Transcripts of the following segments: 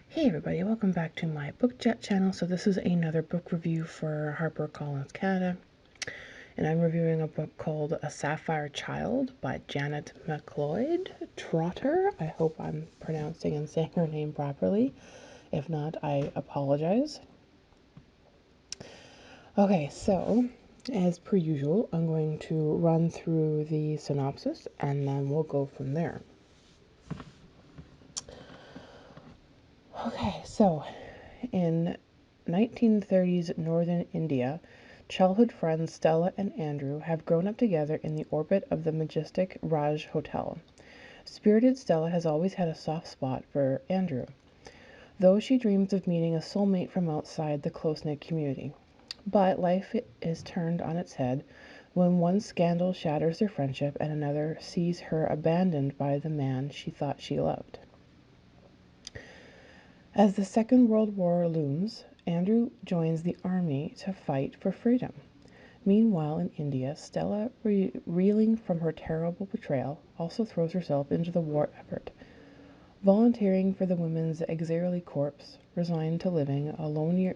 Hey everybody, welcome back to my book chat channel. So this is another book review for Harper Collins Canada, and I'm reviewing a book called A Sapphire Child by Janet McLeod Trotter. I hope I'm pronouncing and saying her name properly. If not, I apologize. Okay, so as per usual, I'm going to run through the synopsis and then we'll go from there. Okay, so in 1930s northern India, childhood friends Stella and Andrew have grown up together in the orbit of the majestic Raj Hotel. Spirited Stella has always had a soft spot for Andrew, though she dreams of meeting a soulmate from outside the close-knit community. But life is turned on its head when one scandal shatters their friendship and another sees her abandoned by the man she thought she loved. As the Second World War looms, Andrew joins the army to fight for freedom. Meanwhile, in India, Stella, reeling from her terrible betrayal, also throws herself into the war effort, volunteering for the Women's Auxiliary Corps, resigned to living a lonelier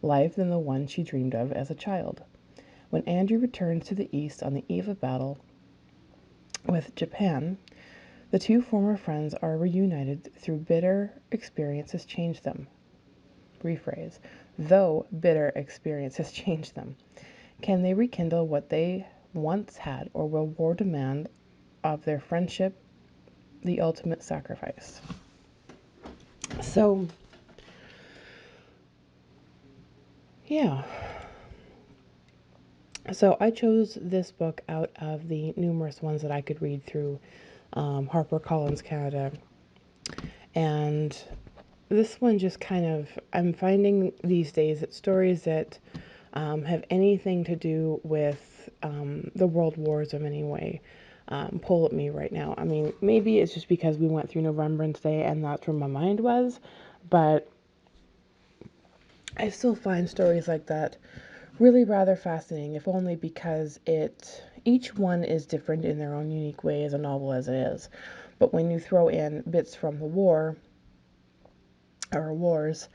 life than the one she dreamed of as a child. When Andrew returns to the East on the eve of battle with Japan, the two former friends are reunited through bitter experiences change them. Rephrase. Though bitter experiences change them. Can they rekindle what they once had, or will war demand of their friendship the ultimate sacrifice? So, yeah. So I chose this book out of the numerous ones that I could read through Harper Collins Canada. And this one just kind of, I'm finding these days that stories that have anything to do with the world wars of any way pull at me right now. I mean, maybe it's just because we went through Remembrance Day and that's where my mind was, but I still find stories like that really rather fascinating, if only because each one is different in their own unique way as a novel as it is. But when you throw in bits from the war or wars,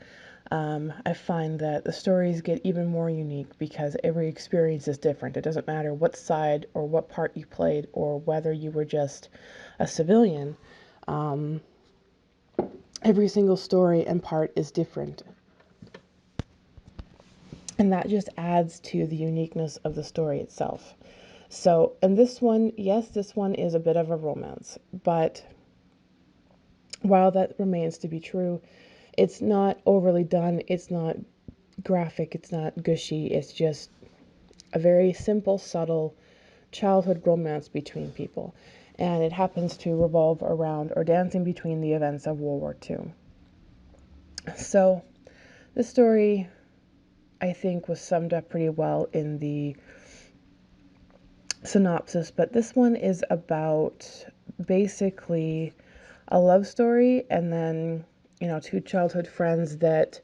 I find that the stories get even more unique because every experience is different. It doesn't matter what side or what part you played or whether you were just a civilian. Every single story and part is different. And that just adds to the uniqueness of the story itself. So, and this one, yes, this one is a bit of a romance, but while that remains to be true, it's not overly done, it's not graphic, it's not gushy, it's just a very simple, subtle childhood romance between people. And it happens to revolve around or dancing between the events of World War II. So, this story, I think, was summed up pretty well in the synopsis, but this one is about basically a love story and then, two childhood friends that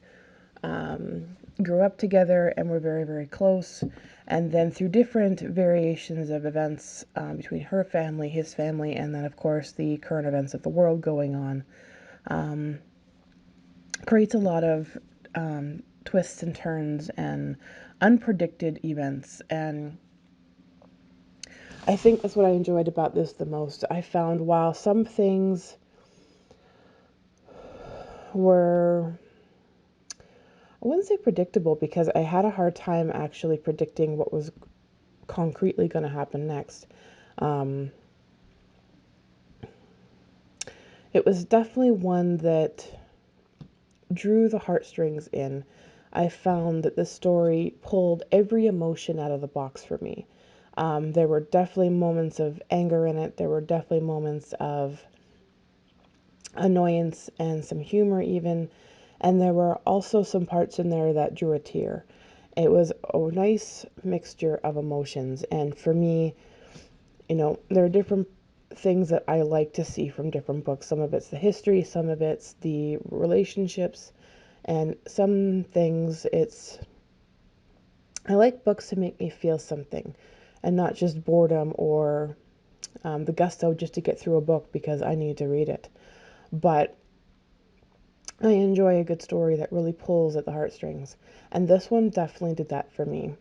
grew up together and were very, very close. And then through different variations of events between her family, his family, and then, of course, the current events of the world going on, creates a lot of twists and turns and unpredicted events. And I think that's what I enjoyed about this the most. I found while some things were, I wouldn't say predictable because I had a hard time actually predicting what was concretely going to happen next. It was definitely one that drew the heartstrings in. I found that the story pulled every emotion out of the box for me. There were definitely moments of anger in it. There were definitely moments of annoyance and some humor even. And there were also some parts in there that drew a tear. It was a nice mixture of emotions. And for me, there are different things that I like to see from different books. Some of it's the history, some of it's the relationships, and some things I like books to make me feel something and not just boredom or the gusto just to get through a book because I need to read it. But I enjoy a good story that really pulls at the heartstrings. And this one definitely did that for me.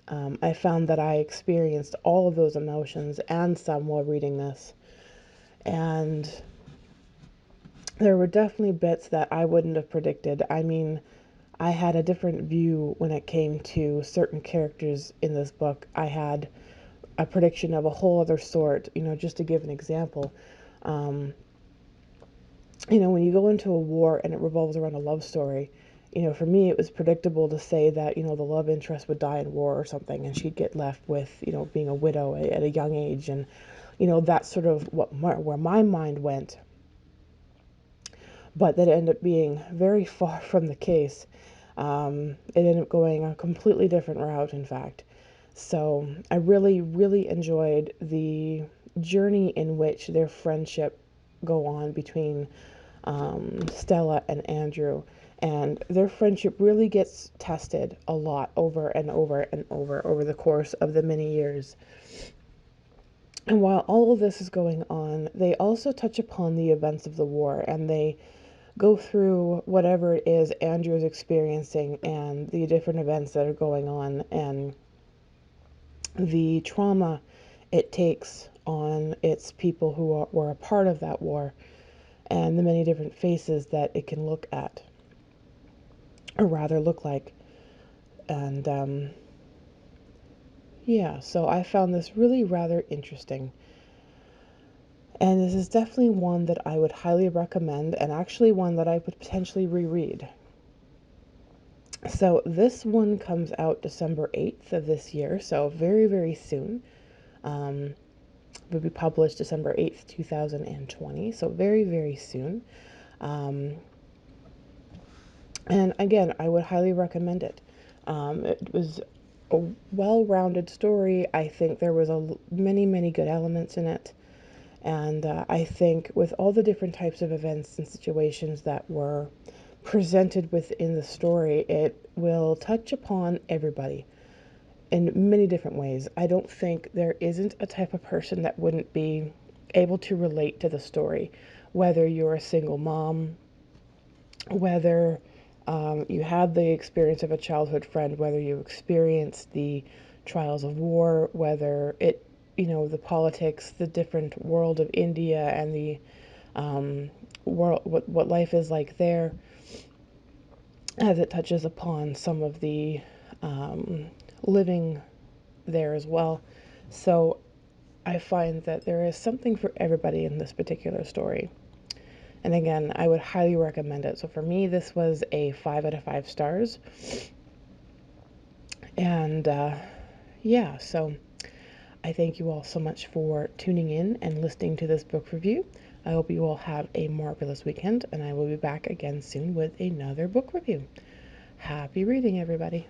I found that I experienced all of those emotions and some while reading this. And there were definitely bits that I wouldn't have predicted. I mean, I had a different view when it came to certain characters in this book. I had a prediction of a whole other sort, just to give an example. Um, when you go into a war and it revolves around a love story, for me it was predictable to say that, the love interest would die in war or something and she'd get left with, being a widow at a young age. And, that's sort of where my mind went. But that ended up being very far from the case. It ended up going a completely different route, in fact. So I really, really enjoyed the journey in which their friendship go on between Stella and Andrew. And their friendship really gets tested a lot over and over and over the course of the many years. And while all of this is going on, they also touch upon the events of the war and they go through whatever it is Andrew is experiencing and the different events that are going on and the trauma it takes on its people who were a part of that war and the many different faces that it can look at, or rather look like. And yeah, so I found this really rather interesting. And this is definitely one that I would highly recommend, and actually one that I would potentially reread. So this one comes out December 8th of this year, so very, very soon. Will be published December 8th, 2020, so very, very soon. And again, I would highly recommend it. It was a well-rounded story. I think there was many, many good elements in it. And I think with all the different types of events and situations that were presented within the story, it will touch upon everybody in many different ways. I don't think there isn't a type of person that wouldn't be able to relate to the story, whether you're a single mom, whether you had the experience of a childhood friend, whether you experienced the trials of war, whether it, the politics, the different world of India and the world, what life is like there, as it touches upon some of the living there as well. So I find that there is something for everybody in this particular story. And again, I would highly recommend it. So for me, this was a 5 out of 5 stars. And yeah, so I thank you all so much for tuning in and listening to this book review. I hope you all have a marvelous weekend, and I will be back again soon with another book review. Happy reading, everybody.